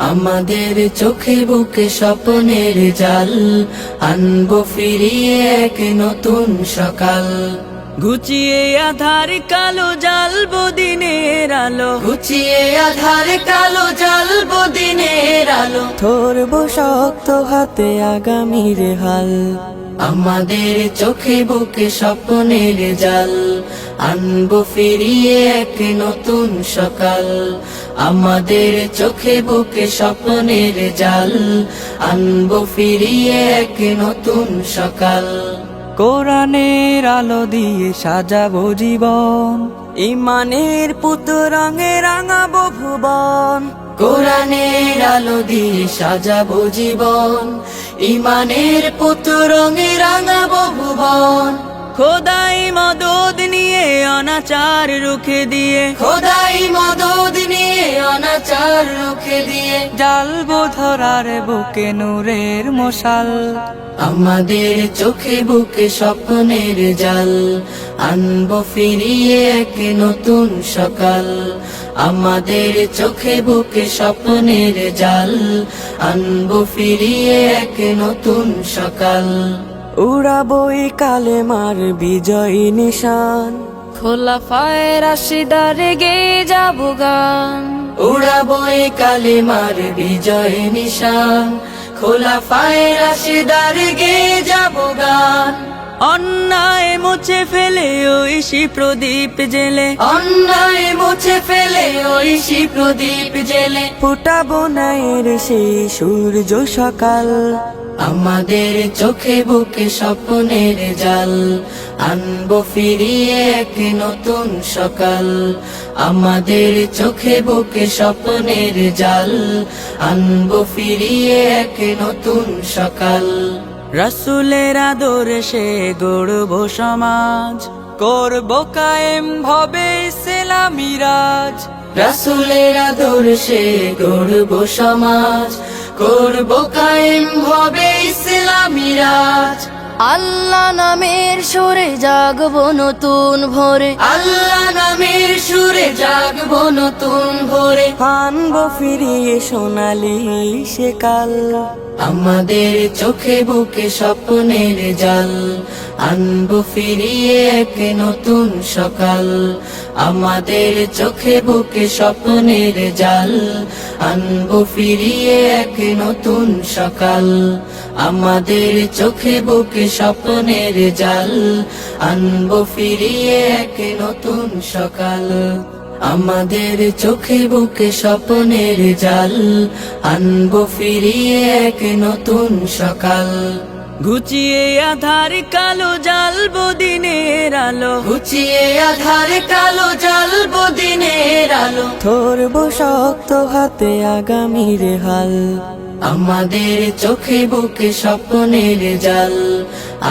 আমাদের চোখে বুকে স্বপ্নের জাল, আনবো ফিরিয়ে এক নতুন সকাল। ঘুচিয়ে আধার কালো জ্বালবো দিনের আলো, ঘুচিয়ে আধার কালো জ্বালবো দিনের আলো। ধরবো শক্ত হাতে আগামীর হাল। আমাদের চোখে বুকে স্বপ্নের জাল, আনবো ফিরিয়ে এক নতুন সকাল। আমাদের চোখে বুকে স্বপ্নের জাল, আনবো ফিরিয়ে এক নতুন সকাল। কোরআনের আলো দিয়ে সাজাবো জীবন, ইমানের পুত রঙে রাঙাবো ভুবন। কোরআনের আলো দিয়ে সাজাবো জীবন, ইমানের পুত রঙে রাঙাবো ভুবন। খোদাই মদদ নিয়ে অনাচার রুখে দিয়ে, খোদাই মদদ নিয়ে অনাচার রুখে দিয়ে, জ্বালবো ধরার বুকে নূরের মশাল। আমাদের চোখে বুকে স্বপ্নের জাল, আনবো ফিরিয়ে এক নতুন সকাল। আমাদের চোখে বুকে স্বপ্নের জাল, আনবো ফিরিয়ে এক নতুন সকাল। উড়াবই কালেমার বিজয়ী নিশান, খোলাফায়ে রাশিদারে গেয়ে যাবো গান। উড়াবই কালেমার বিজয় নিশান, খোলাফায়ে রাশিদার গেয়ে যাবো গান। অন্যায় মুছে ফেলে ঐশী প্রদীপ জেলে, অন্যায় মুছে ফেলে ঐশী প্রদীপ জেলে, ফুটাবো ন্যায়ের সেই সূর্য সকাল। আমাদের চোখে বুকে স্বপ্নের জাল, আনবো ফিরিয়ে এক নতুন সকাল। আমাদের চোখে বুকে স্বপ্নের জাল, আনবো ফিরিয়ে এক নতুন সকাল। রাসূলের আদর্শে গড়বো সমাজ, করবো কায়েম ভবে ইসলামী রাজ। রাসূলের আদর্শে গড়বো সমাজ, করবো কায়েম হবে ইসলামী রাজ। আল্লাহ নামের সুরে জাগবো নতুন ভোরে, আল্লাহ নামের সুরে জাগবো নতুন ভোরে। আনবো ফিরিয়ে সোনালি সে কাল। আমাদের চোখে বুকে স্বপ্নের জাল, আনবো ফিরিয়ে এক নতুন সকাল। আমাদের চোখে বুকে স্বপ্নের জাল, আনবো ফিরিয়ে এক নতুন সকাল। আমাদের চোখে বুকে স্বপ্নের জাল, আনবো ফিরিয়ে এক নতুন সকাল। আমাদের চোখে বুকে স্বপ্নের জাল, আনবো ফিরিয়ে এক নতুন সকাল। ঘুচিয়ে আধার কালো জ্বালবো দিনের আলো, ঘুচিয়ে আধার কালো জ্বালবো দিনের আলো। ধরবো শক্ত হাতে আগামীর হাল। আমাদের চোখে বুকে স্বপ্নের জাল,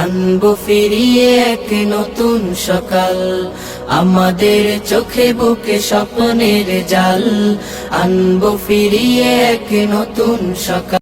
আনবো ফিরিয়ে এক নতুন সকাল। আমাদের চোখে বুকে স্বপ্নের জাল, আনবো ফিরিয়ে এক নতুন সকাল।